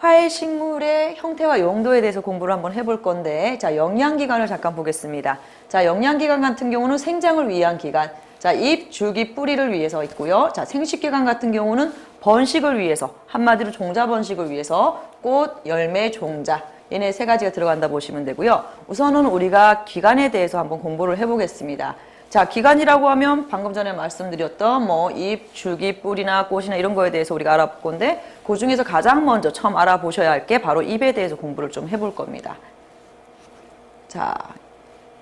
화해식물의 형태와 용도에 대해서 공부를 한번 해볼 건데, 자, 영양기관을 잠깐 보겠습니다. 자, 영양기관 같은 경우는 생장을 위한 기관, 자, 잎, 줄기, 뿌리를 위해서 있고요. 자, 생식기관 같은 경우는 번식을 위해서, 한마디로 종자 번식을 위해서 꽃, 열매, 종자, 얘네 세 가지가 들어간다 보시면 되고요. 우선은 우리가 기관에 대해서 한번 공부를 해보겠습니다. 자, 기관이라고 하면 방금 전에 말씀드렸던 뭐 잎, 줄기, 뿌리나 꽃이나 이런 거에 대해서 우리가 알아볼 건데, 그 중에서 가장 먼저 처음 알아보셔야 할 게 바로 잎에 대해서 공부를 좀 해볼 겁니다. 자,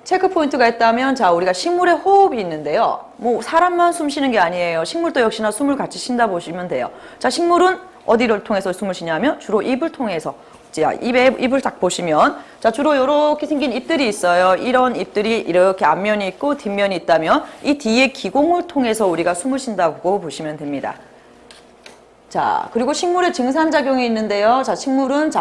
체크 포인트가 있다면, 자, 우리가 식물의 호흡이 있는데요. 뭐 사람만 숨 쉬는 게 아니에요. 식물도 역시나 숨을 같이 쉰다 보시면 돼요. 자, 식물은 어디를 통해서 숨을 쉬냐면 주로 잎을 통해서. 자, 잎을 딱 보시면, 자, 주로 이렇게 생긴 잎들이 있어요. 이런 잎들이 이렇게 앞면이 있고 뒷면이 있다면 이 뒤에 기공을 통해서 우리가 숨을 쉰다고 보시면 됩니다. 자, 그리고 식물의 증산작용이 있는데요. 자, 식물은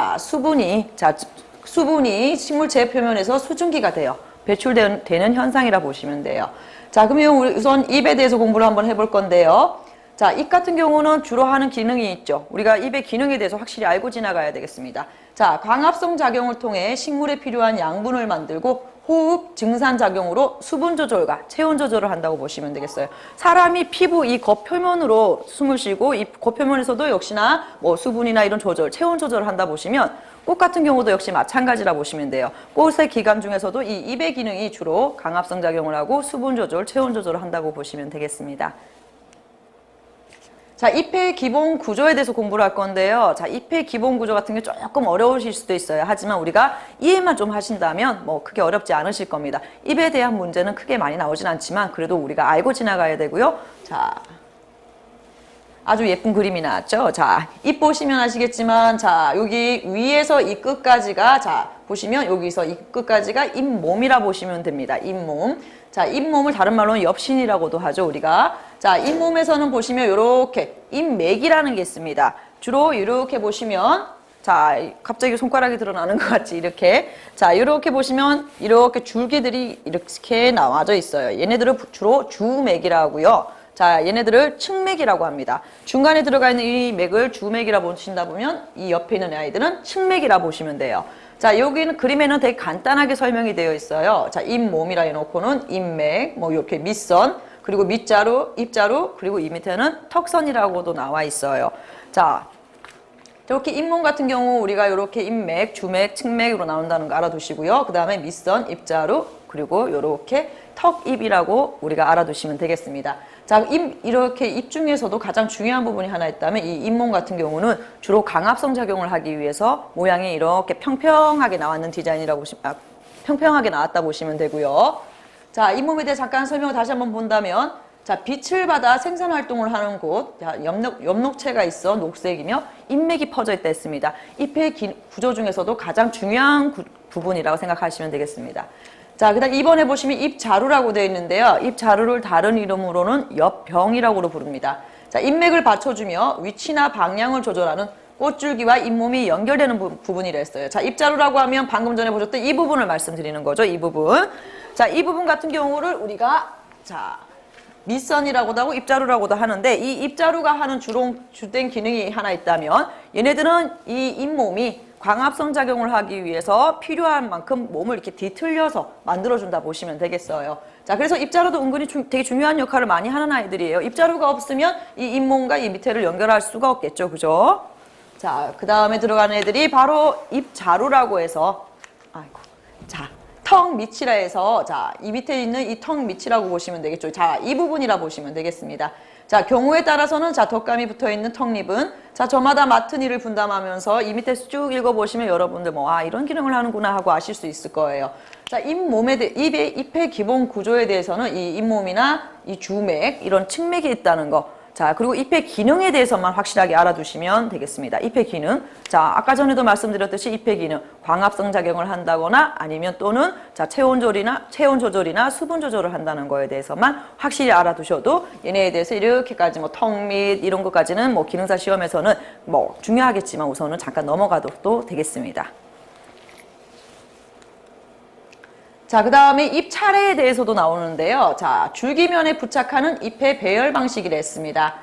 수분이 식물체 표면에서 수증기가 돼요. 배출되는 현상이라 보시면 돼요. 자, 그러면 우리 우선 잎에 대해서 공부를 한번 해볼 건데요. 자, 잎 같은 경우는 주로 하는 기능이 있죠. 우리가 잎의 기능에 대해서 확실히 알고 지나가야 되겠습니다. 자, 광합성 작용을 통해 식물에 필요한 양분을 만들고 호흡, 증산작용으로 수분 조절과 체온 조절을 한다고 보시면 되겠어요. 사람이 피부 이 겉표면으로 숨을 쉬고 이 겉표면에서도 역시나 뭐 수분이나 이런 조절, 체온 조절을 한다 보시면 꽃 같은 경우도 역시 마찬가지라 보시면 돼요. 꽃의 기관 중에서도 이 잎의 기능이 주로 광합성 작용을 하고 수분 조절, 체온 조절을 한다고 보시면 되겠습니다. 자, 잎의 기본 구조에 대해서 공부를 할 건데요. 자, 잎의 기본 구조 같은 게 조금 어려우실 수도 있어요. 하지만 우리가 이해만 좀 하신다면 뭐 크게 어렵지 않으실 겁니다. 잎에 대한 문제는 크게 많이 나오진 않지만 그래도 우리가 알고 지나가야 되고요. 자, 아주 예쁜 그림이 나왔죠. 자, 잎 보시면 아시겠지만, 자, 여기 위에서 이 끝까지가, 자, 보시면 여기서 이 끝까지가 잎몸이라 보시면 됩니다. 잎몸. 자, 잎몸을 다른 말로는 엽신이라고도 하죠, 우리가. 자, 잎몸에서는 보시면 이렇게 잎맥이라는 게 있습니다. 주로 이렇게 보시면, 자, 갑자기 손가락이 드러나는 것 같지, 이렇게. 자, 이렇게 보시면 이렇게 줄기들이 이렇게 나와져 있어요. 얘네들은 주로 주맥이라고 하고요. 자, 얘네들을 측맥이라고 합니다. 중간에 들어가 있는 이 맥을 주맥이라 보신다 보면 이 옆에 있는 아이들은 측맥이라 보시면 돼요. 자, 여기는 그림에는 되게 간단하게 설명이 되어 있어요. 자, 잎몸이라 해놓고는 잎맥, 뭐 이렇게 밑선, 그리고 밑자루, 잎자루, 그리고 이 밑에는 턱선이라고도 나와 있어요. 자, 이렇게 잎몸 같은 경우 우리가 이렇게 잎맥, 주맥, 측맥으로 나온다는 거 알아두시고요. 그 다음에 밑선, 잎자루, 그리고 이렇게 턱잎이라고 우리가 알아두시면 되겠습니다. 자, 이렇게 잎 중에서도 가장 중요한 부분이 하나 있다면 이 잎몸 같은 경우는 주로 강합성 작용을 하기 위해서 모양이 이렇게 평평하게 나왔는 디자인이라고 평평하게 나왔다 보시면 되고요. 자, 잎몸에 대해 잠깐 설명을 다시 한번 본다면, 자, 빛을 받아 생산 활동을 하는 곳, 자, 엽록체가 있어 녹색이며 잎맥이 퍼져 있다 했습니다. 잎의 구조 중에서도 가장 중요한 부분이라고 생각하시면 되겠습니다. 자, 그 다음 2번에 보시면 잎자루라고 되어 있는데요. 잎자루를 다른 이름으로는 엽병이라고 부릅니다. 자, 잎맥을 받쳐주며 위치나 방향을 조절하는 꽃줄기와 잎몸이 연결되는 부분이라 했어요. 자, 잎자루라고 하면 방금 전에 보셨던 이 부분을 말씀드리는 거죠. 이 부분. 자, 이 부분 같은 경우를 우리가, 자, 밑선이라고도 하고 잎자루라고도 하는데, 이 잎자루가 하는 주된 기능이 하나 있다면 얘네들은 이 잎몸이 광합성 작용을 하기 위해서 필요한 만큼 몸을 이렇게 뒤틀려서 만들어준다 보시면 되겠어요. 자, 그래서 잎자루도 은근히 되게 중요한 역할을 많이 하는 아이들이에요. 잎자루가 없으면 이 잎몸과 이 밑에를 연결할 수가 없겠죠. 그죠? 자, 그 다음에 들어가는 애들이 바로 잎자루라고 해서, 아이고, 자, 턱 밑이라 해서, 자, 이 밑에 있는 이 턱 밑이라고 보시면 되겠죠. 자, 이 부분이라 보시면 되겠습니다. 자, 경우에 따라서는, 자, 덧감이 붙어 있는 턱잎은, 자, 저마다 맡은 일을 분담하면서 이 밑에서 쭉 읽어보시면 여러분들 뭐, 아, 이런 기능을 하는구나 하고 아실 수 있을 거예요. 자, 잎의 기본 구조에 대해서는 이 잎몸이나 이 주맥, 이런 측맥이 있다는 거. 자, 그리고 잎의 기능에 대해서만 확실하게 알아두시면 되겠습니다. 잎의 기능. 자, 아까 전에도 말씀드렸듯이 잎의 기능, 광합성 작용을 한다거나 아니면 또는 자, 체온 조절이나 수분 조절을 한다는 거에 대해서만 확실히 알아두셔도 얘네에 대해서 이렇게까지 뭐 턱밑 이런 것까지는 뭐 기능사 시험에서는 뭐 중요하겠지만 우선은 잠깐 넘어가도 되겠습니다. 자, 그 다음에 잎 차례에 대해서도 나오는데요. 자, 줄기면에 부착하는 잎의 배열 방식이라 했습니다.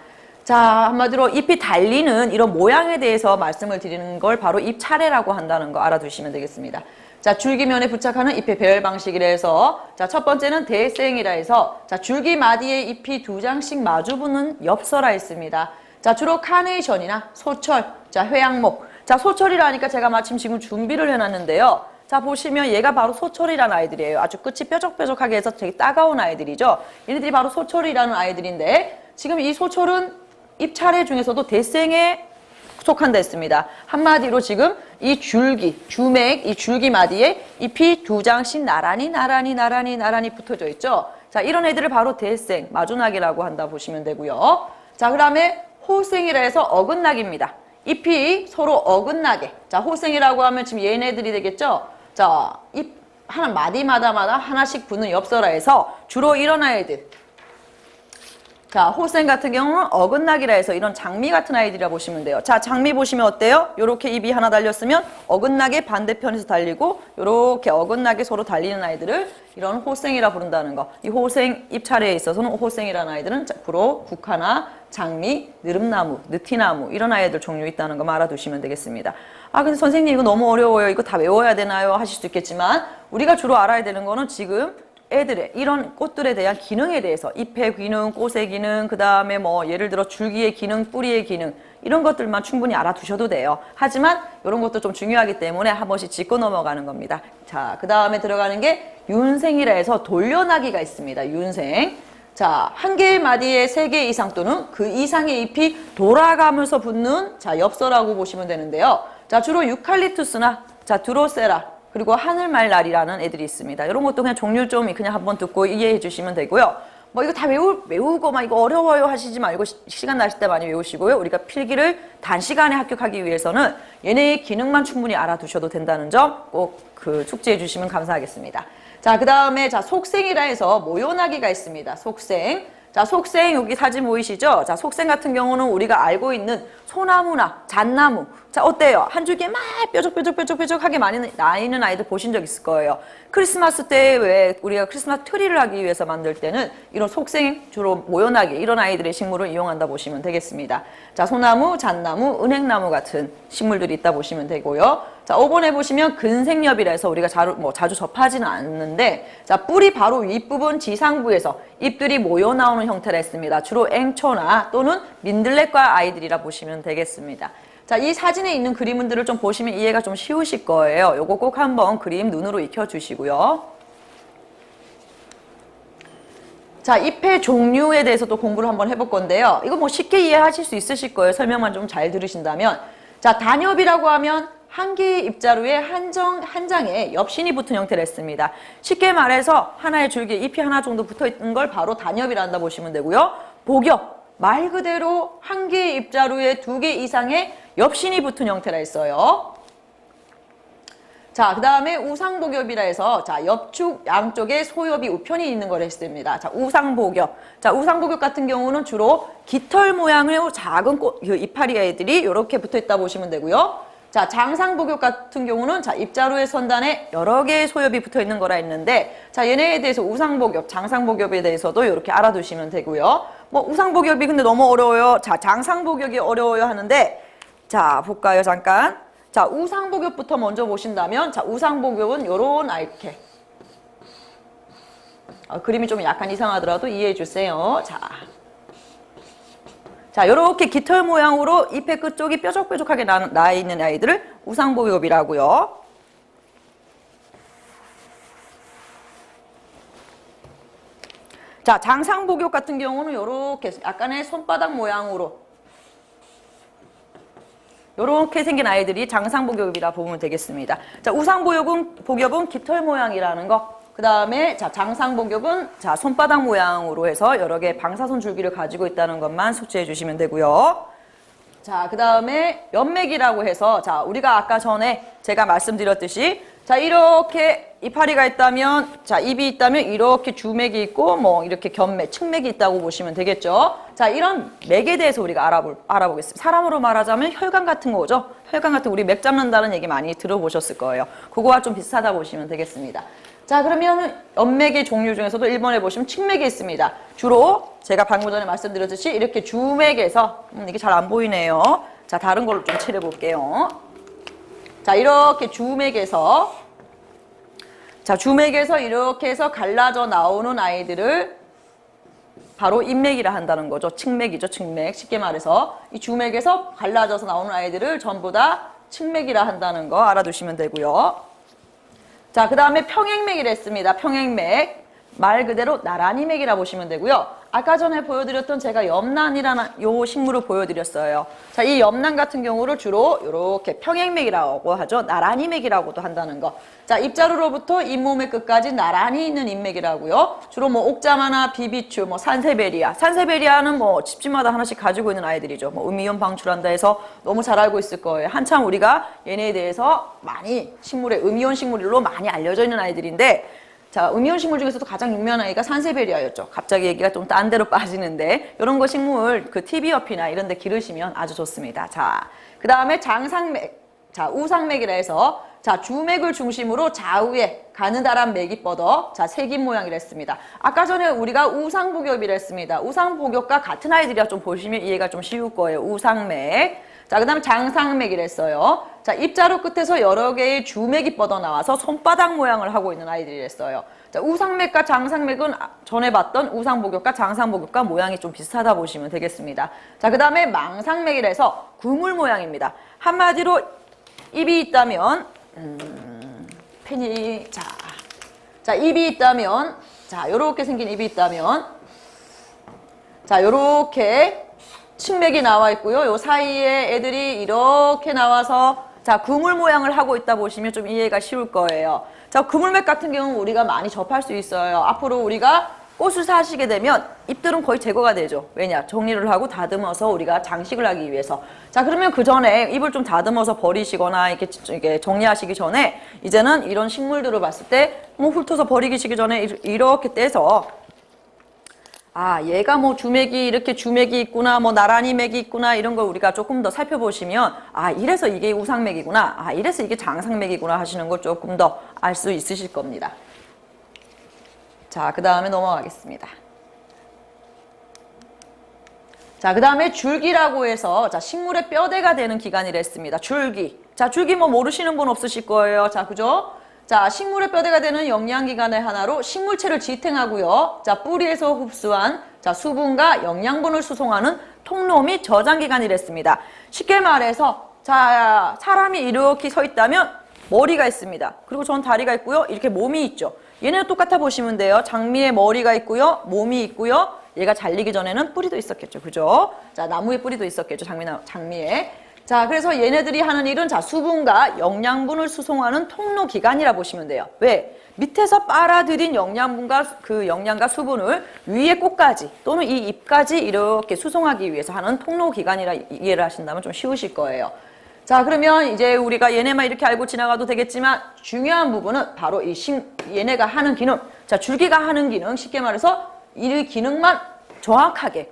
자, 한마디로 잎이 달리는 이런 모양에 대해서 말씀을 드리는 걸 바로 잎 차례라고 한다는 거 알아두시면 되겠습니다. 자, 줄기면에 부착하는 잎의 배열 방식이라 해서, 자, 첫 번째는 대생이라 해서, 자, 줄기 마디에 잎이 두 장씩 마주 붙는 엽서라 했습니다. 자, 주로 카네이션이나 소철, 자, 회양목. 자, 소철이라 하니까 제가 마침 지금 준비를 해놨는데요. 자, 보시면 얘가 바로 소철이라는 아이들이에요. 아주 끝이 뾰족뾰족하게 해서 되게 따가운 아이들이죠. 얘네들이 바로 소철이라는 아이들인데, 지금 이 소철은 잎 차례 중에서도 대생에 속한다 했습니다. 한마디로 지금 이 줄기, 주맥, 이 줄기 마디에 잎이 두 장씩 나란히 붙어져 있죠. 자, 이런 애들을 바로 대생, 마주낙이라고 한다 보시면 되고요. 자, 그 다음에 호생이라 해서 어긋낙입니다. 잎이 서로 어긋나게. 자, 호생이라고 하면 지금 얘네들이 되겠죠. 자, 잎 하나 마디마다 하나씩 붙는 엽서라 해서 주로 이런 아이들. 자, 호생 같은 경우는 어긋나기라 해서 이런 장미 같은 아이들이라 보시면 돼요. 자, 장미 보시면 어때요? 요렇게 잎이 하나 달렸으면 어긋나게 반대편에서 달리고 요렇게 어긋나게 서로 달리는 아이들을 이런 호생이라 부른다는 거. 이 호생 잎 차례에 있어서는 호생이라는 아이들은 주로 국화나 장미, 느릅나무, 느티나무 이런 아이들 종류 있다는 거 알아두시면 되겠습니다. 아, 근데 선생님 이거 너무 어려워요. 이거 다 외워야 되나요? 하실 수 있겠지만 우리가 주로 알아야 되는 거는 지금 애들의 이런 꽃들에 대한 기능에 대해서 잎의 기능, 꽃의 기능, 그 다음에 뭐 예를 들어 줄기의 기능, 뿌리의 기능 이런 것들만 충분히 알아두셔도 돼요. 하지만 이런 것도 좀 중요하기 때문에 한 번씩 짚고 넘어가는 겁니다. 자, 그 다음에 들어가는 게 윤생이라 해서 돌려나기가 있습니다. 윤생. 자, 한 개의 마디에 3개 이상 또는 그 이상의 잎이 돌아가면서 붙는 자, 엽서라고 보시면 되는데요. 자, 주로 유칼립투스나 자, 드로세라 그리고 하늘말날이라는 애들이 있습니다. 이런 것도 그냥 종류 좀 그냥 한번 듣고 이해해 주시면 되고요. 뭐 이거 다 외우고 막 이거 어려워요 하시지 말고 시간 나실 때 많이 외우시고요. 우리가 필기를 단시간에 합격하기 위해서는 얘네의 기능만 충분히 알아두셔도 된다는 점 꼭 그 숙지해 주시면 감사하겠습니다. 자, 그 다음에 자, 속생이라 해서 모요나기가 있습니다. 속생. 자, 속생 여기 사진 보이시죠? 자, 속생 같은 경우는 우리가 알고 있는 소나무나 잣나무. 자, 어때요? 한 줄기에 막 뾰족하게 많이 나 있는 아이들 보신 적 있을 거예요. 크리스마스 때 왜 우리가 크리스마스 트리를 하기 위해서 만들 때는 이런 속생 주로 모여나게 이런 아이들의 식물을 이용한다 보시면 되겠습니다. 자, 소나무, 잣나무, 은행나무 같은 식물들이 있다 보시면 되고요. 자, 5번에 보시면 근생엽이라 해서 우리가 자주 접하지는 않는데 자, 뿌리 바로 윗부분 지상부에서 잎들이 모여 나오는 형태라 했습니다. 주로 앵초나 또는 민들레과 아이들이라 보시면 되겠습니다. 자, 이 사진에 있는 그림들을 좀 보시면 이해가 좀 쉬우실 거예요. 요거 꼭 한번 그림 눈으로 익혀주시고요. 자, 잎의 종류에 대해서도 공부를 한번 해볼 건데요. 이거 뭐 쉽게 이해하실 수 있으실 거예요. 설명만 좀 잘 들으신다면. 자, 단엽이라고 하면 한 개의 잎자루에 한 장에 엽신이 붙은 형태를 했습니다. 쉽게 말해서 하나의 줄기에 잎이 하나 정도 붙어 있는 걸 바로 단엽이라 한다 보시면 되고요. 복엽, 말 그대로 한 개의 잎자루에 2개 이상의 엽신이 붙은 형태라 했어요. 자, 그 다음에 우상복엽이라 해서 자, 옆축 양쪽에 소엽이 우편이 있는 걸 했습니다. 자, 우상복엽. 자, 우상복엽 같은 경우는 주로 깃털 모양의 작은 이파리 애들이 이렇게 붙어 있다 보시면 되고요. 자, 장상복엽 같은 경우는 자, 잎자루의 선단에 여러 개의 소엽이 붙어 있는 거라 했는데 자, 얘네에 대해서 우상복엽, 장상복엽에 대해서도 이렇게 알아두시면 되고요. 뭐 우상복엽이 근데 너무 어려워요. 자, 장상복엽이 어려워요 하는데 자, 볼까요? 잠깐. 자, 우상복엽부터 먼저 보신다면 자, 우상복엽은 요런 이렇게 그림이 좀 약간 이상하더라도 이해해 주세요. 자, 요렇게 깃털 모양으로 잎의 끝쪽이 뾰족뾰족하게 나 있는 아이들을 우상복엽이라고요. 자, 장상복엽 같은 경우는 요렇게 약간의 손바닥 모양으로 요렇게 생긴 아이들이 장상복엽이라 보면 되겠습니다. 자, 우상복엽은 깃털 모양이라는 거. 그 다음에 자, 장상복엽은 자, 손바닥 모양으로 해서 여러 개의 방사선 줄기를 가지고 있다는 것만 숙지해 주시면 되고요. 자, 그 다음에 연맥이라고 해서 자, 우리가 아까 전에 제가 말씀드렸듯이 자, 이렇게 이파리가 있다면, 자, 입이 있다면 이렇게 주맥이 있고, 뭐, 이렇게 견맥, 측맥이 있다고 보시면 되겠죠. 자, 이런 맥에 대해서 우리가 알아보겠습니다. 사람으로 말하자면 혈관 같은 거죠. 혈관 같은 우리 맥 잡는다는 얘기 많이 들어보셨을 거예요. 그거와 좀 비슷하다 보시면 되겠습니다. 자, 그러면 연맥의 종류 중에서도 1번에 보시면 측맥이 있습니다. 주로 제가 방금 전에 말씀드렸듯이 이렇게 주맥에서, 이게 잘 안 보이네요. 자, 다른 걸로 좀 칠해볼게요. 자, 이렇게 주맥에서 이렇게 해서 갈라져 나오는 아이들을 바로 인맥이라 한다는 거죠. 측맥이죠, 측맥. 쉽게 말해서 이 주맥에서 갈라져서 나오는 아이들을 전부 다 측맥이라 한다는 거 알아두시면 되고요. 자, 그 다음에 평행맥이라 했습니다. 평행맥. 말 그대로 나란히 맥이라 보시면 되고요. 아까 전에 보여드렸던 제가 염난이라는 요 식물을 보여드렸어요. 자, 이 염난 같은 경우를 주로 이렇게 평행맥이라고 하죠. 나란히 맥이라고도 한다는 거. 자, 입자루로부터 잇몸의 끝까지 나란히 있는 잇맥이라고요. 주로 뭐 옥자마나 비비추, 뭐 산세베리아. 산세베리아는 뭐 집집마다 하나씩 가지고 있는 아이들이죠. 뭐 음이온 방출한다 해서 너무 잘 알고 있을 거예요. 한참 우리가 얘네에 대해서 많이 음이온 식물로 많이 알려져 있는 아이들인데, 자, 음이온 식물 중에서도 가장 유명한 아이가 산세베리아였죠. 갑자기 얘기가 좀 딴 데로 빠지는데, 이런 거 식물, 그 TV 옆이나 이런 데 기르시면 아주 좋습니다. 자, 그 다음에 장상맥. 자, 우상맥이라 해서, 자, 주맥을 중심으로 좌우에 가느다란 맥이 뻗어, 자, 새긴 모양이라 했습니다. 아까 전에 우리가 우상복엽이라 했습니다. 우상복엽과 같은 아이들이라 좀 보시면 이해가 좀 쉬울 거예요. 우상맥. 자, 그 다음 장상맥이라 했어요. 자, 입자루 끝에서 여러 개의 주맥이 뻗어나와서 손바닥 모양을 하고 있는 아이들이랬어요. 자, 우상맥과 장상맥은 전에 봤던 우상복엽과 장상복엽과 모양이 좀 비슷하다 보시면 되겠습니다. 자, 그 다음에 망상맥이라 해서 그물 모양입니다. 한마디로 입이 있다면, 자, 입이 있다면, 자, 요렇게 생긴 입이 있다면, 자, 요렇게 측맥이 나와 있고요. 요 사이에 애들이 이렇게 나와서 자, 그물 모양을 하고 있다 보시면 좀 이해가 쉬울 거예요. 자, 그물맥 같은 경우는 우리가 많이 접할 수 있어요. 앞으로 우리가 꽃을 사시게 되면 잎들은 거의 제거가 되죠. 왜냐? 정리를 하고 다듬어서 우리가 장식을 하기 위해서. 자, 그러면 그 전에 잎을 좀 다듬어서 버리시거나 이렇게 정리하시기 전에 이제는 이런 식물들을 봤을 때 뭐 훑어서 버리기 전에 이렇게 떼서 아, 얘가 뭐 이렇게 주맥이 있구나, 뭐 나란히 맥이 있구나, 이런 걸 우리가 조금 더 살펴보시면, 아, 이래서 이게 우상맥이구나, 아, 이래서 이게 장상맥이구나 하시는 걸 조금 더 알 수 있으실 겁니다. 자, 그 다음에 넘어가겠습니다. 자, 그 다음에 줄기라고 해서, 자, 식물의 뼈대가 되는 기관이라 했습니다. 줄기. 자, 줄기 뭐 모르시는 분 없으실 거예요. 자, 그죠? 자, 식물의 뼈대가 되는 영양기관의 하나로 식물체를 지탱하고요. 자, 뿌리에서 흡수한 자, 수분과 영양분을 수송하는 통로 및 저장기관이랬습니다. 쉽게 말해서 자, 사람이 이렇게 서 있다면 머리가 있습니다. 그리고 전 다리가 있고요. 이렇게 몸이 있죠. 얘네는 똑같아 보시면 돼요. 장미에 머리가 있고요. 몸이 있고요. 얘가 잘리기 전에는 뿌리도 있었겠죠. 그죠? 자, 나무에 뿌리도 있었겠죠. 장미에. 자, 그래서 얘네들이 하는 일은 자, 수분과 영양분을 수송하는 통로기관이라 보시면 돼요. 왜? 밑에서 빨아들인 영양분과 그 영양과 수분을 위에 꽃까지 또는 이 잎까지 이렇게 수송하기 위해서 하는 통로기관이라 이해를 하신다면 좀 쉬우실 거예요. 자, 그러면 이제 우리가 얘네만 이렇게 알고 지나가도 되겠지만 중요한 부분은 바로 얘네가 하는 기능. 자, 줄기가 하는 기능, 쉽게 말해서 이 기능만 정확하게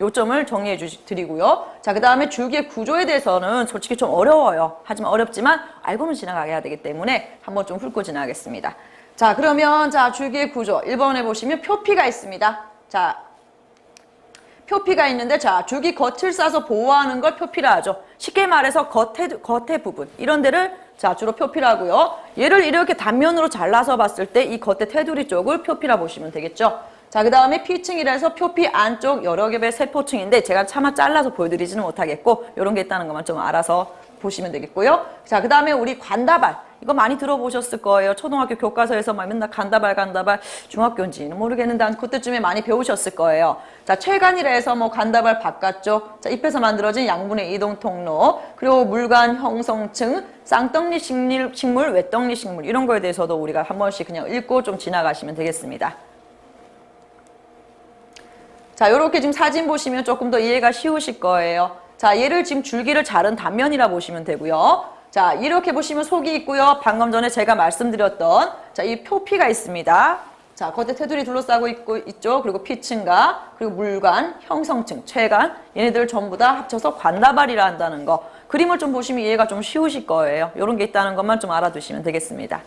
요점을 정리해 드리고요. 자, 그 다음에 줄기의 구조에 대해서는 솔직히 좀 어려워요. 하지만 어렵지만 알고는 지나가야 되기 때문에 한번 좀 훑고 지나가겠습니다. 자, 그러면 자, 줄기의 구조 1번에 보시면 표피가 있습니다. 자, 표피가 있는데 자, 줄기 겉을 싸서 보호하는 걸 표피라 하죠. 쉽게 말해서 겉의 부분 이런 데를 자, 주로 표피라고요. 얘를 이렇게 단면으로 잘라서 봤을 때 이 겉의 테두리 쪽을 표피라 보시면 되겠죠. 자, 그 다음에 피층이라 해서 표피 안쪽 여러 겹의 세포층인데 제가 차마 잘라서 보여드리지는 못하겠고 이런 게 있다는 것만 좀 알아서 보시면 되겠고요. 자, 그 다음에 우리 관다발. 이거 많이 들어보셨을 거예요. 초등학교 교과서에서 막 맨날 간다발 중학교인지는 모르겠는데 한 그때쯤에 많이 배우셨을 거예요. 자, 철간이라 해서 뭐 간다발 바깥쪽, 자, 잎에서 만들어진 양분의 이동 통로, 그리고 물관 형성층, 쌍떡잎 식물, 외떡잎 식물 이런 거에 대해서도 우리가 한 번씩 그냥 읽고 좀 지나가시면 되겠습니다. 자, 요렇게 지금 사진 보시면 조금 더 이해가 쉬우실 거예요. 자, 얘를 지금 줄기를 자른 단면이라 보시면 되고요. 자, 자, 이렇게 보시면 속이 있고요. 방금 전에 제가 말씀드렸던 자, 이 표피가 있습니다. 자, 겉에 테두리 둘러싸고 있죠. 그리고 피층과 그리고 물관, 형성층, 체관 얘네들 전부 다 합쳐서 관다발이라 한다는 거. 그림을 좀 보시면 이해가 좀 쉬우실 거예요. 이런 게 있다는 것만 좀 알아두시면 되겠습니다.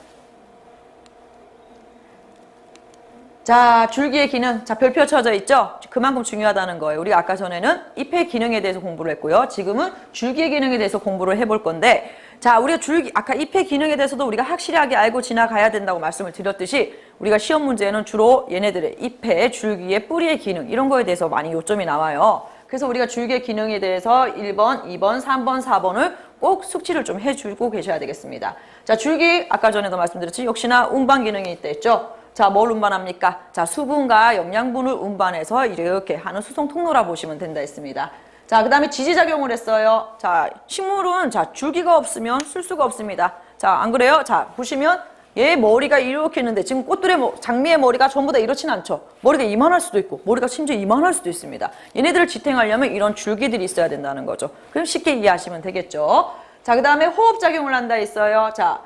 자, 줄기의 기능. 자, 별표 쳐져 있죠? 그만큼 중요하다는 거예요. 우리가 아까 전에는 잎의 기능에 대해서 공부를 했고요. 지금은 줄기의 기능에 대해서 공부를 해볼 건데, 자, 우리가 아까 잎의 기능에 대해서도 우리가 확실하게 알고 지나가야 된다고 말씀을 드렸듯이, 우리가 시험 문제는 주로 얘네들의 잎의, 줄기의, 뿌리의 기능, 이런 거에 대해서 많이 요점이 나와요. 그래서 우리가 줄기의 기능에 대해서 1번, 2번, 3번, 4번을 꼭 숙지를 좀 해주고 계셔야 되겠습니다. 자, 줄기, 아까 전에도 말씀드렸지, 역시나 운반 기능이 있다 했죠? 자, 뭘 운반합니까? 자, 수분과 영양분을 운반해서 이렇게 하는 수송 통로라 보시면 된다 했습니다. 자, 그 다음에 지지작용을 했어요. 자, 식물은 자, 줄기가 없으면 쓸 수가 없습니다. 자, 안 그래요? 자, 보시면 얘 머리가 이렇게 있는데 지금 꽃들의 장미의 머리가 전부 다 이렇진 않죠. 머리가 이만할 수도 있고 머리가 심지어 이만할 수도 있습니다. 얘네들을 지탱하려면 이런 줄기들이 있어야 된다는 거죠. 그럼 쉽게 이해하시면 되겠죠. 자, 그 다음에 호흡작용을 한다 했어요. 자,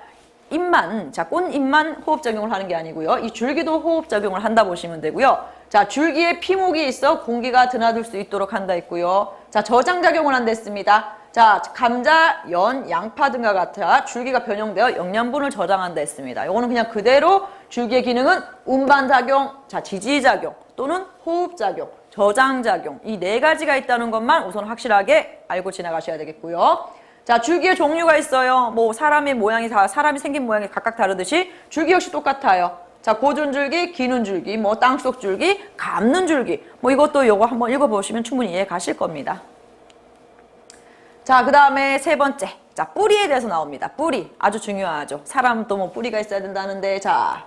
잎만, 자, 꽃잎만 호흡작용을 하는 게 아니고요. 이 줄기도 호흡작용을 한다 보시면 되고요. 자, 줄기에 피목이 있어 공기가 드나들 수 있도록 한다 했고요. 자, 저장작용을 한다 했습니다. 자, 감자, 연, 양파 등과 같아 줄기가 변형되어 영양분을 저장한다 했습니다. 이거는 그냥 그대로 줄기의 기능은 운반작용, 자, 지지작용 또는 호흡작용, 저장작용 이 네 가지가 있다는 것만 우선 확실하게 알고 지나가셔야 되겠고요. 자, 줄기의 종류가 있어요. 뭐 사람의 모양이 사람이 생긴 모양이 각각 다르듯이 줄기 역시 똑같아요. 자, 고준 줄기, 기는 줄기, 뭐 땅속 줄기, 감는 줄기. 뭐 이것도 요거 한번 읽어보시면 충분히 이해 가실 겁니다. 자, 그 다음에 세 번째. 자, 뿌리에 대해서 나옵니다. 뿌리. 아주 중요하죠. 사람도 뭐 뿌리가 있어야 된다는데, 자,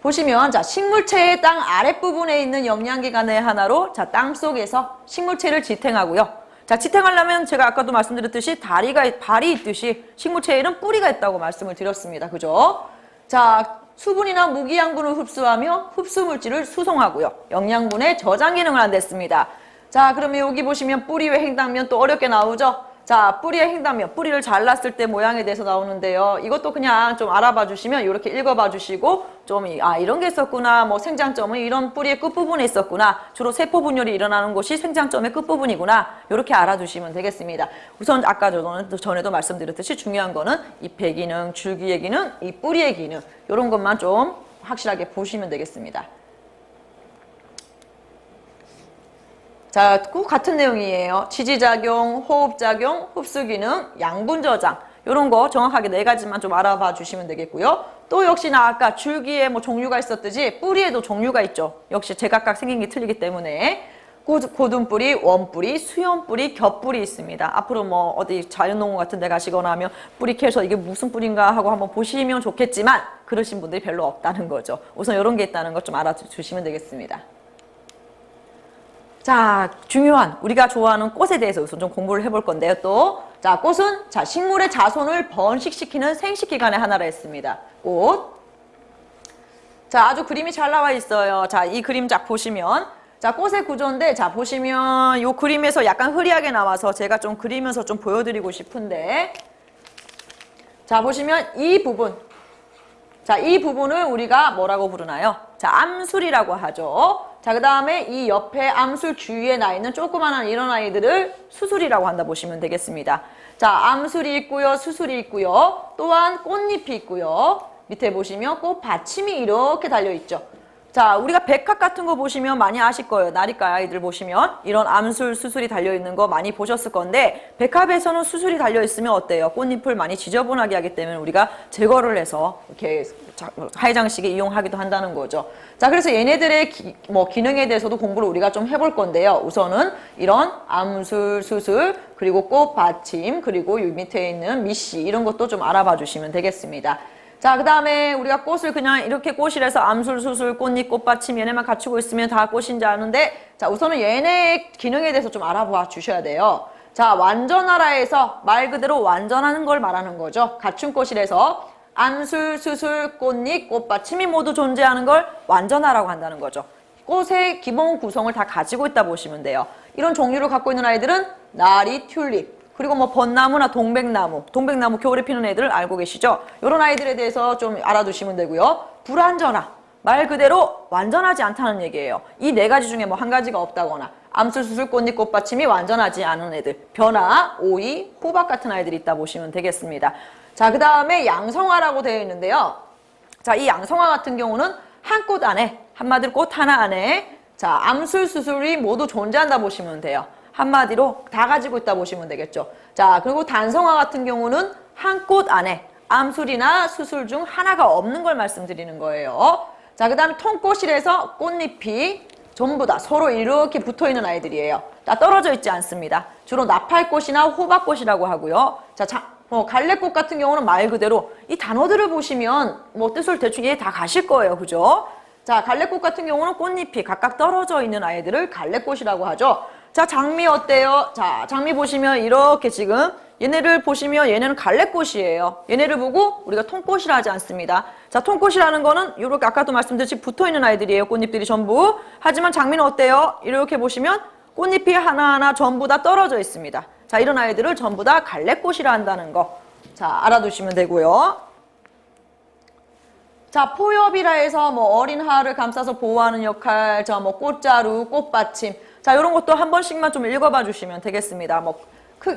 보시면, 자, 식물체의 땅 아랫부분에 있는 영양기관의 하나로, 자, 땅 속에서 식물체를 지탱하고요. 자, 지탱하려면 제가 아까도 말씀드렸듯이 발이 있듯이 식물체에는 뿌리가 있다고 말씀을 드렸습니다. 그죠? 자, 수분이나 무기양분을 흡수하며 흡수물질을 수송하고요. 영양분의 저장 기능을 한다 했습니다. 자, 그러면 여기 보시면 뿌리의 행당면 또 어렵게 나오죠? 자, 뿌리의 행당면, 뿌리를 잘랐을 때 모양에 대해서 나오는데요. 이것도 그냥 좀 알아봐 주시면 이렇게 읽어봐 주시고 좀 이런 게 있었구나. 뭐 생장점은 이런 뿌리의 끝부분에 있었구나. 주로 세포 분열이 일어나는 곳이 생장점의 끝부분이구나. 이렇게 알아두시면 되겠습니다. 우선 아까 전에도 말씀드렸듯이 중요한 거는 잎의 기능, 줄기의 기능, 이 뿌리의 기능 이런 것만 좀 확실하게 보시면 되겠습니다. 자, 꼭 같은 내용이에요. 지지작용, 호흡작용, 흡수기능, 양분저장 이런 거 정확하게 네 가지만 좀 알아봐 주시면 되겠고요. 또 역시나 아까 줄기에 뭐 종류가 있었듯이 뿌리에도 종류가 있죠. 역시 제각각 생긴 게 틀리기 때문에 고든뿌리, 원뿌리, 수염뿌리, 겹뿌리 있습니다. 앞으로 뭐 어디 자연농원 같은 데 가시거나 하면 뿌리 캐서 이게 무슨 뿌리인가 하고 한번 보시면 좋겠지만 그러신 분들이 별로 없다는 거죠. 우선 이런 게 있다는 것 좀 알아주시면 되겠습니다. 자, 중요한 우리가 좋아하는 꽃에 대해서 우선 좀 공부를 해볼 건데요. 또, 자, 꽃은 자 식물의 자손을 번식시키는 생식기관의 하나라 했습니다. 꽃. 자, 아주 그림이 잘 나와 있어요. 자, 이 그림 쫙 보시면 자, 꽃의 구조인데 자 보시면 이 그림에서 약간 흐리하게 나와서 제가 좀 그리면서 좀 보여드리고 싶은데 자, 보시면 이 부분 자, 이 부분을 우리가 뭐라고 부르나요? 자, 암술이라고 하죠. 자, 그 다음에 이 옆에 암술 주위에 나 있는 조그마한 이런 아이들을 수술이라고 한다 보시면 되겠습니다. 자, 암술이 있고요. 수술이 있고요. 또한 꽃잎이 있고요. 밑에 보시면 꽃 받침이 이렇게 달려있죠. 자, 우리가 백합 같은 거 보시면 많이 아실 거예요. 나리과 아이들 보시면 이런 암술, 수술이 달려있는 거 많이 보셨을 건데 백합에서는 수술이 달려있으면 어때요? 꽃잎을 많이 지저분하게 하기 때문에 우리가 제거를 해서 이렇게 하회장식에 이용하기도 한다는 거죠. 자, 그래서 얘네들의 기능에 대해서도 공부를 우리가 좀 해볼 건데요. 우선은 이런 암술, 수술, 그리고 꽃 받침, 그리고 이 밑에 있는 미씨 이런 것도 좀 알아봐 주시면 되겠습니다. 자, 그 다음에 우리가 꽃을 그냥 이렇게 꽃이라서 암술, 수술, 꽃잎, 꽃받침 얘네만 갖추고 있으면 다 꽃인지 아는데 자, 우선은 얘네의 기능에 대해서 좀 알아봐 주셔야 돼요. 자, 완전하라에서 말 그대로 완전하는 걸 말하는 거죠. 갖춘 꽃이라서 암술, 수술, 꽃잎, 꽃받침이 모두 존재하는 걸 완전하라고 한다는 거죠. 꽃의 기본 구성을 다 가지고 있다 보시면 돼요. 이런 종류를 갖고 있는 아이들은 나리, 튤립, 그리고 뭐 벚나무나 동백나무 겨울에 피는 애들 알고 계시죠? 이런 아이들에 대해서 좀 알아두시면 되고요. 불완전하, 말 그대로 완전하지 않다는 얘기예요. 이 네 가지 중에 뭐 한 가지가 없다거나 암술, 수술, 꽃잎, 꽃받침이 완전하지 않은 애들, 변화, 오이, 호박 같은 아이들이 있다 보시면 되겠습니다. 자, 그 다음에 양성화라고 되어 있는데요. 자, 이 양성화 같은 경우는 한 꽃 안에, 한마디로 꽃 하나 안에 자, 암술, 수술이 모두 존재한다 보시면 돼요. 한마디로 다 가지고 있다 보시면 되겠죠. 자, 그리고 단성화 같은 경우는 한 꽃 안에 암술이나 수술 중 하나가 없는 걸 말씀드리는 거예요. 자, 그 다음에 통꽃이라서 꽃잎이 전부 다 서로 이렇게 붙어있는 아이들이에요. 다 떨어져 있지 않습니다. 주로 나팔꽃이나 호박꽃이라고 하고요. 자, 갈래꽃 같은 경우는 말 그대로 이 단어들을 보시면 뭐 뜻을 대충 이해 다 가실 거예요. 그죠? 자, 갈래꽃 같은 경우는 꽃잎이 각각 떨어져 있는 아이들을 갈래꽃이라고 하죠. 자, 장미 어때요? 자, 장미 보시면 이렇게 지금 얘네를 보시면 얘네는 갈래꽃이에요. 얘네를 보고 우리가 통꽃이라 하지 않습니다. 자, 통꽃이라는 거는 이렇게 아까도 말씀드렸듯이 붙어있는 아이들이에요. 꽃잎들이 전부. 하지만 장미는 어때요? 이렇게 보시면 꽃잎이 하나하나 전부 다 떨어져 있습니다. 자, 이런 아이들을 전부 다 갈래꽃이라 한다는 거. 자, 알아두시면 되고요. 자, 포엽이라 해서 뭐 어린 하를 감싸서 보호하는 역할, 자, 뭐 꽃자루, 꽃받침. 자, 이런 것도 한 번씩만 좀 읽어봐 주시면 되겠습니다. 뭐,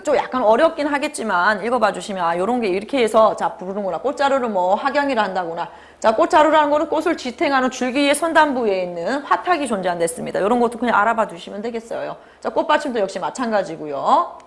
좀 약간 어렵긴 하겠지만 읽어봐 주시면, 아, 요런 게 이렇게 해서, 자, 부르는구나. 꽃자루를 뭐 학양이라 한다구나. 자, 꽃자루라는 거는 꽃을 지탱하는 줄기의 선단부에 있는 화탁이 존재한댔습니다. 요런 것도 그냥 알아봐 주시면 되겠어요. 자, 꽃받침도 역시 마찬가지고요.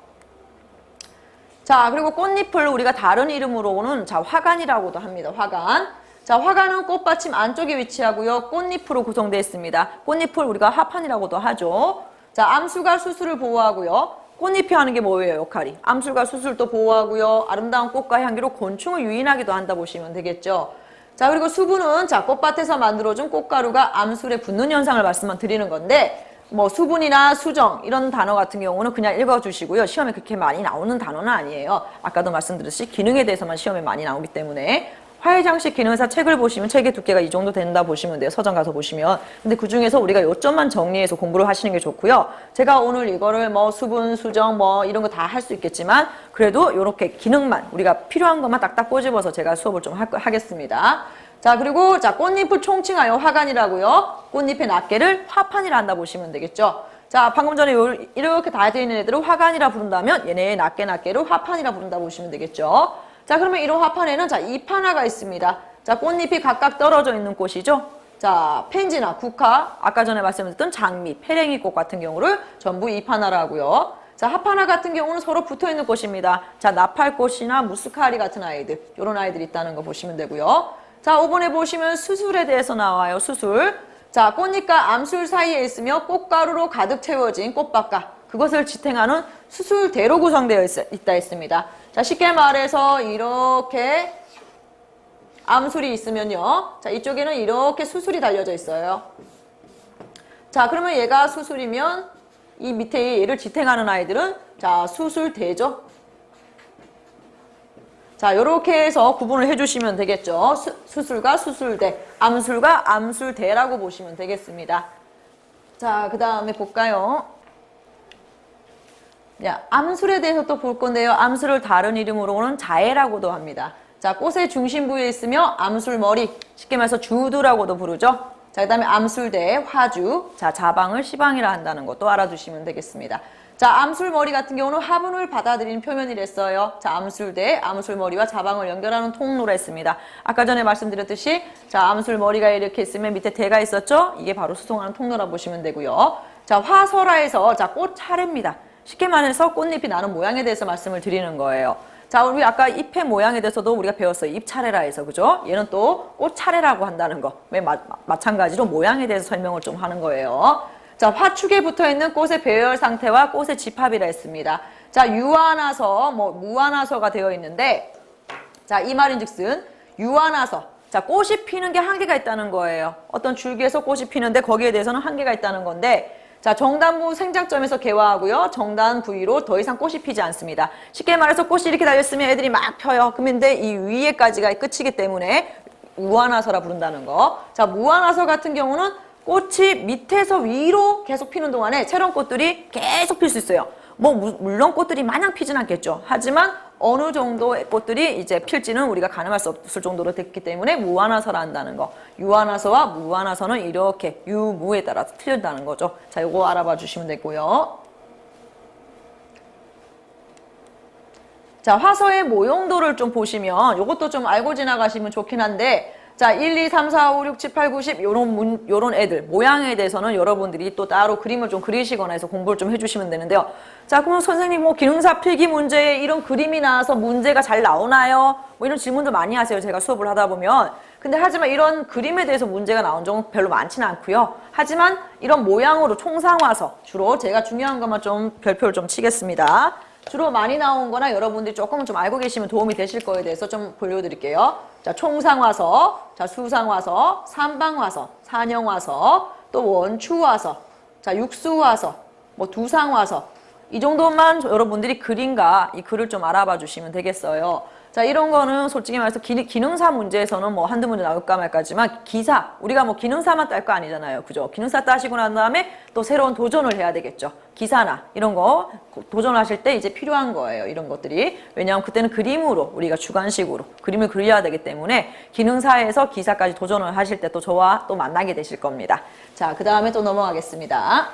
자, 그리고 꽃잎을 우리가 다른 이름으로는, 자, 화관이라고도 합니다. 화관. 자, 화관은 꽃받침 안쪽에 위치하고요. 꽃잎으로 구성되어 있습니다. 꽃잎을 우리가 화판이라고도 하죠. 자, 암술과 수술을 보호하고요. 꽃잎이 하는 게 뭐예요, 역할이? 암술과 수술도 보호하고요. 아름다운 꽃과 향기로 곤충을 유인하기도 한다 보시면 되겠죠. 자, 그리고 수분은 자, 꽃밭에서 만들어준 꽃가루가 암술에 붙는 현상을 말씀만 드리는 건데, 뭐 수분이나 수정 이런 단어 같은 경우는 그냥 읽어주시고요. 시험에 그렇게 많이 나오는 단어는 아니에요. 아까도 말씀드렸듯이 기능에 대해서만 시험에 많이 나오기 때문에 화해장식 기능사 책을 보시면 책의 두께가 이 정도 된다 보시면 돼요. 서점 가서 보시면. 근데 그 중에서 우리가 요점만 정리해서 공부를 하시는 게 좋고요. 제가 오늘 이거를 뭐 수분, 수정 뭐 이런 거 다 할 수 있겠지만 그래도 이렇게 기능만 우리가 필요한 것만 딱딱 꼬집어서 제가 수업을 좀 하겠습니다. 자, 그리고 자, 꽃잎을 총칭하여 화관이라고요. 꽃잎의 낱개를 화판이라 한다 보시면 되겠죠. 자, 방금 전에 이렇게 다 되어 있는 애들을 화관이라 부른다면 얘네의 낱개를 화판이라 부른다 보시면 되겠죠. 자, 그러면 이런 화판에는 자, 잎 하나가 있습니다. 자, 꽃잎이 각각 떨어져 있는 꽃이죠. 자, 펜지나 국화, 아까 전에 말씀드렸던 장미, 페랭이꽃 같은 경우를 전부 잎 하나라고요. 자, 합하나 같은 경우는 서로 붙어 있는 꽃입니다. 자, 나팔꽃이나 무스카리 같은 아이들, 이런 아이들이 있다는 거 보시면 되고요. 자, 5번에 보시면 수술에 대해서 나와요. 수술. 자, 꽃잎과 암술 사이에 있으며 꽃가루로 가득 채워진 꽃밭과 그것을 지탱하는 수술대로 구성되어 있다 했습니다. 자, 쉽게 말해서 이렇게 암술이 있으면요. 자, 이쪽에는 이렇게 수술이 달려져 있어요. 자, 그러면 얘가 수술이면 이 밑에 얘를 지탱하는 아이들은 자, 수술대죠. 자, 이렇게 해서 구분을 해주시면 되겠죠. 수술과 수술대, 암술과 암술대라고 보시면 되겠습니다. 자, 그 다음에 볼까요? 자, 암술에 대해서 또 볼 건데요. 암술을 다른 이름으로는 자해라고도 합니다. 자, 꽃의 중심부에 있으며 암술머리, 쉽게 말해서 주두라고도 부르죠. 자, 그 다음에 암술대, 화주, 자, 자방을 시방이라 한다는 것도 알아두시면 되겠습니다. 자, 암술머리 같은 경우는 화분을 받아들이는 표현이랬어요. 자, 암술대, 암술머리와 자방을 연결하는 통로라 했습니다. 아까 전에 말씀드렸듯이 자, 암술머리가 이렇게 있으면 밑에 대가 있었죠? 이게 바로 수송하는 통로라 보시면 되고요. 자, 화설화에서 자, 꽃 차례입니다. 쉽게 말해서 꽃잎이 나는 모양에 대해서 말씀을 드리는 거예요. 자, 우리 아까 잎의 모양에 대해서도 우리가 배웠어요. 잎 차례라 해서, 그죠? 얘는 또 꽃 차례라고 한다는 거. 마찬가지로 모양에 대해서 설명을 좀 하는 거예요. 자, 화축에 붙어 있는 꽃의 배열 상태와 꽃의 집합이라 했습니다. 자, 유한화서, 뭐, 무한화서가 되어 있는데, 자, 이 말인 즉슨, 유한화서. 자, 꽃이 피는 게 한계가 있다는 거예요. 어떤 줄기에서 꽃이 피는데 거기에 대해서는 한계가 있다는 건데, 자, 정단부 생장점에서 개화하고요. 정단 부위로 더 이상 꽃이 피지 않습니다. 쉽게 말해서 꽃이 이렇게 달렸으면 애들이 막 펴요. 그런데 이 위에까지가 끝이기 때문에 무한화서라 부른다는 거. 자, 무한화서 같은 경우는 꽃이 밑에서 위로 계속 피는 동안에 새로운 꽃들이 계속 필 수 있어요. 물론 꽃들이 마냥 피진 않겠죠. 하지만 어느 정도의 꽃들이 이제 필지는 우리가 가늠할 수 없을 정도로 됐기 때문에 무한화서라 한다는 거. 유한화서와 무한화서는 이렇게 유무에 따라서 틀린다는 거죠. 자, 요거 알아봐 주시면 되고요. 자, 화서의 모용도를 좀 보시면 요것도 좀 알고 지나가시면 좋긴 한데, 자, 1, 2, 3, 4, 5, 6, 7, 8, 9, 10 요런 애들 모양에 대해서는 여러분들이 또 따로 그림을 좀 그리시거나 해서 공부를 좀 해주시면 되는데요. 자, 그럼 선생님 뭐 기능사 필기 문제에 이런 그림이 나와서 문제가 잘 나오나요? 뭐 이런 질문도 많이 하세요. 제가 수업을 하다 보면. 근데 하지만 이런 그림에 대해서 문제가 나온 적은 별로 많지는 않고요. 하지만 이런 모양으로 총상화서 주로 제가 중요한 것만 좀 별표를 좀 치겠습니다. 주로 많이 나온 거나 여러분들이 조금은 좀 알고 계시면 도움이 되실 거에 대해서 좀 보여드릴게요. 자, 총상화서, 자, 수상화서, 삼방화서, 산형화서, 또 원추화서, 자, 육수화서, 뭐 두상화서, 이 정도만 여러분들이 그림과 이 글을 좀 알아봐 주시면 되겠어요. 자, 이런 거는 솔직히 말해서 기능사 문제에서는 뭐 한두 문제 나올까 말까지만 기사, 우리가 뭐 기능사만 딸 거 아니잖아요. 그죠? 기능사 따시고 난 다음에 또 새로운 도전을 해야 되겠죠. 기사나 이런 거 도전하실 때 이제 필요한 거예요. 이런 것들이. 왜냐하면 그때는 그림으로 우리가 주관식으로 그림을 그려야 되기 때문에 기능사에서 기사까지 도전을 하실 때 또 저와 또 만나게 되실 겁니다. 자, 그 다음에 또 넘어가겠습니다.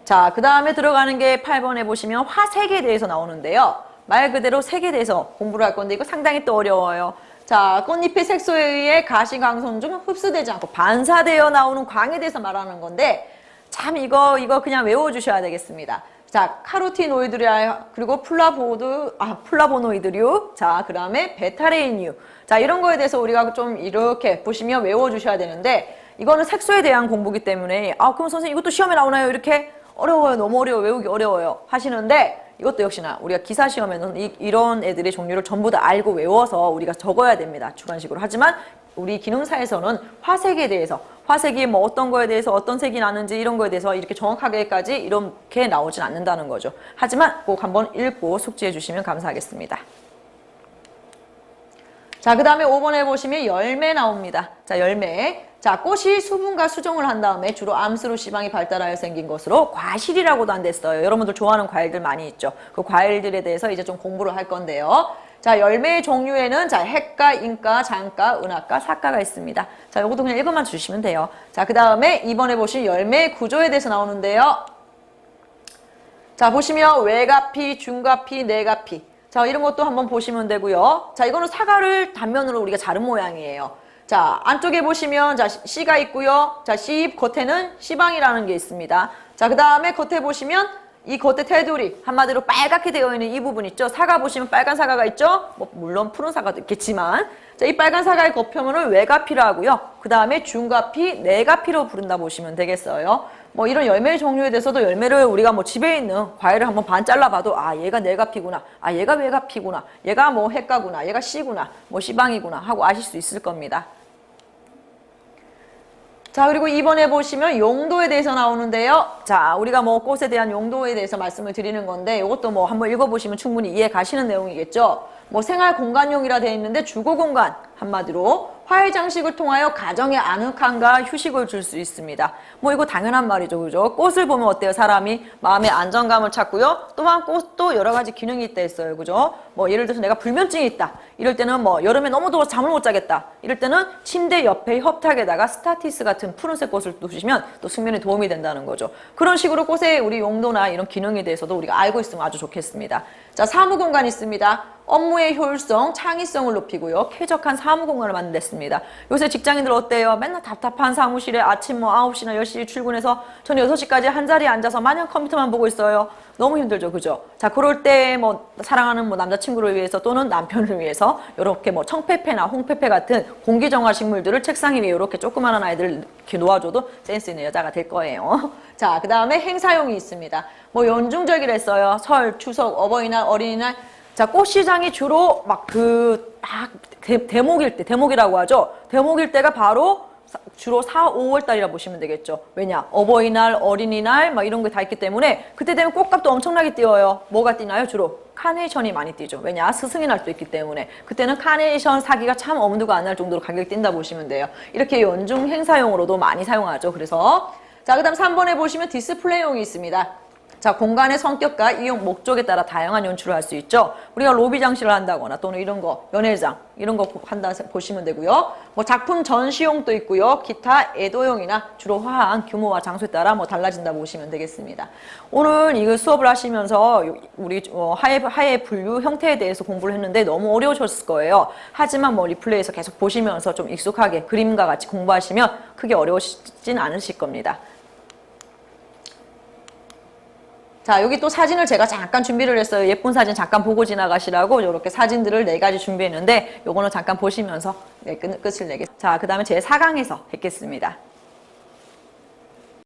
자, 그 다음에 들어가는 게 8번에 보시면 화색에 대해서 나오는데요. 말 그대로 색에 대해서 공부를 할 건데 이거 상당히 또 어려워요. 자, 꽃잎의 색소에 의해 가시광선 중 흡수되지 않고 반사되어 나오는 광에 대해서 말하는 건데 참 이거 그냥 외워주셔야 되겠습니다. 자, 카로티노이드류 그리고 플라보노이드류, 자, 그 다음에 베타레인류. 자, 이런 거에 대해서 우리가 좀 이렇게 보시면 외워주셔야 되는데 이거는 색소에 대한 공부기 때문에 그럼 선생님 이것도 시험에 나오나요? 이렇게 어려워요. 너무 어려워요. 외우기 어려워요. 하시는데 이것도 역시나 우리가 기사 시험에는 이런 애들의 종류를 전부 다 알고 외워서 우리가 적어야 됩니다. 주관식으로. 하지만 우리 기능사에서는 화색에 대해서 화색이 뭐 어떤 거에 대해서 어떤 색이 나는지 이런 거에 대해서 이렇게 정확하게까지 이렇게 나오진 않는다는 거죠. 하지만 꼭 한번 읽고 숙지해 주시면 감사하겠습니다. 자, 그 다음에 5번에 보시면 열매 나옵니다. 자, 열매. 자, 꽃이 수분과 수정을 한 다음에 주로 암수로 씨방이 발달하여 생긴 것으로 과실이라고도 안 됐어요. 여러분들 좋아하는 과일들 많이 있죠. 그 과일들에 대해서 이제 좀 공부를 할 건데요. 자, 열매의 종류에는 자, 핵과, 인과, 장과, 은하과, 사과가 있습니다. 자, 요것도 그냥 읽어만 주시면 돼요. 자, 그 다음에 2번에 보시면 열매의 구조에 대해서 나오는데요. 자, 보시면 외가피, 중가피, 내가피. 자, 이런 것도 한번 보시면 되고요. 자, 이거는 사과를 단면으로 우리가 자른 모양이에요. 자, 안쪽에 보시면 자, 씨가 있고요. 자, 씨잎 겉에는 씨방이라는 게 있습니다. 자, 그 다음에 겉에 보시면 이 겉에 테두리, 한마디로 빨갛게 되어 있는 이 부분 있죠. 사과 보시면 빨간 사과가 있죠. 뭐 물론 푸른 사과도 있겠지만, 자, 이 빨간 사과의 겉표면을 외가피로 하고요. 그 다음에 중가피, 내가피로 부른다 보시면 되겠어요. 뭐 이런 열매 종류에 대해서도 열매를 우리가 뭐 집에 있는 과일을 한번 반 잘라봐도 얘가 내가피구나, 얘가 외가피구나, 얘가 뭐 핵가구나, 얘가 씨구나, 뭐 씨방이구나 하고 아실 수 있을 겁니다. 자, 그리고 2번에 보시면 용도에 대해서 나오는데요. 자, 우리가 뭐 꽃에 대한 용도에 대해서 말씀을 드리는 건데 이것도 뭐 한번 읽어보시면 충분히 이해 가시는 내용이겠죠. 뭐 생활 공간용이라 되어 있는데 주거 공간, 한마디로 화훼 장식을 통하여 가정에 아늑함과 휴식을 줄 수 있습니다. 뭐 이거 당연한 말이죠. 그죠? 꽃을 보면 어때요? 사람이 마음의 안정감을 찾고요. 또한 꽃도 여러 가지 기능이 있다 했어요. 그죠? 뭐 예를 들어서 내가 불면증이 있다. 이럴 때는 뭐 여름에 너무 더워서 잠을 못 자겠다. 이럴 때는 침대 옆에 협탁에다가 스타티스 같은 푸른색 꽃을 두시면 또 숙면에 도움이 된다는 거죠. 그런 식으로 꽃의 우리 용도나 이런 기능에 대해서도 우리가 알고 있으면 아주 좋겠습니다. 자, 사무 공간 있습니다. 업무의 효율성, 창의성을 높이고요. 쾌적한 사무 공간을 만들었습니다. 요새 직장인들 어때요? 맨날 답답한 사무실에 아침 뭐 9시나 10시에 출근해서 저는 6시까지 한 자리에 앉아서 마냥 컴퓨터만 보고 있어요. 너무 힘들죠. 그죠? 자, 그럴 때 뭐 사랑하는 뭐 남자친구를 위해서 또는 남편을 위해서 이렇게 뭐 청페페나 홍페페 같은 공기정화 식물들을 책상 위에 이렇게 조그마한 아이들 이렇게 놓아줘도 센스 있는 여자가 될 거예요. 자, 그 다음에 행사용이 있습니다. 뭐 연중절기를 했어요. 설, 추석, 어버이날, 어린이날. 자, 꽃시장이 주로 대목일 때, 대목이라고 하죠. 대목일 때가 바로 주로 4, 5월 달이라 보시면 되겠죠. 왜냐? 어버이날, 어린이날 막 이런 게 다 있기 때문에 그때 되면 꽃값도 엄청나게 뛰어요. 뭐가 뛰나요? 주로 카네이션이 많이 뛰죠. 왜냐? 스승의 날도 있기 때문에 그때는 카네이션 사기가 참 엄두가 안 날 정도로 가격이 뛴다 보시면 돼요. 이렇게 연중 행사용으로도 많이 사용하죠. 그래서 자, 그 다음 3번에 보시면 디스플레이용이 있습니다. 자, 공간의 성격과 이용 목적에 따라 다양한 연출을 할 수 있죠. 우리가 로비 장식을 한다거나 또는 이런 거, 연회장, 이런 거 한다 보시면 되고요. 뭐 작품 전시용도 있고요. 기타 애도용이나 주로 화한 규모와 장소에 따라 뭐 달라진다 보시면 되겠습니다. 오늘 이거 수업을 하시면서 우리 하해 분류 형태에 대해서 공부를 했는데 너무 어려우셨을 거예요. 하지만 뭐 리플레이에서 계속 보시면서 좀 익숙하게 그림과 같이 공부하시면 크게 어려우시진 않으실 겁니다. 자, 여기 또 사진을 제가 잠깐 준비를 했어요. 예쁜 사진 잠깐 보고 지나가시라고 이렇게 사진들을 4가지 준비했는데 요거는 잠깐 보시면서 끝을 내겠습니다. 자, 그 다음에 제 4강에서 뵙겠습니다.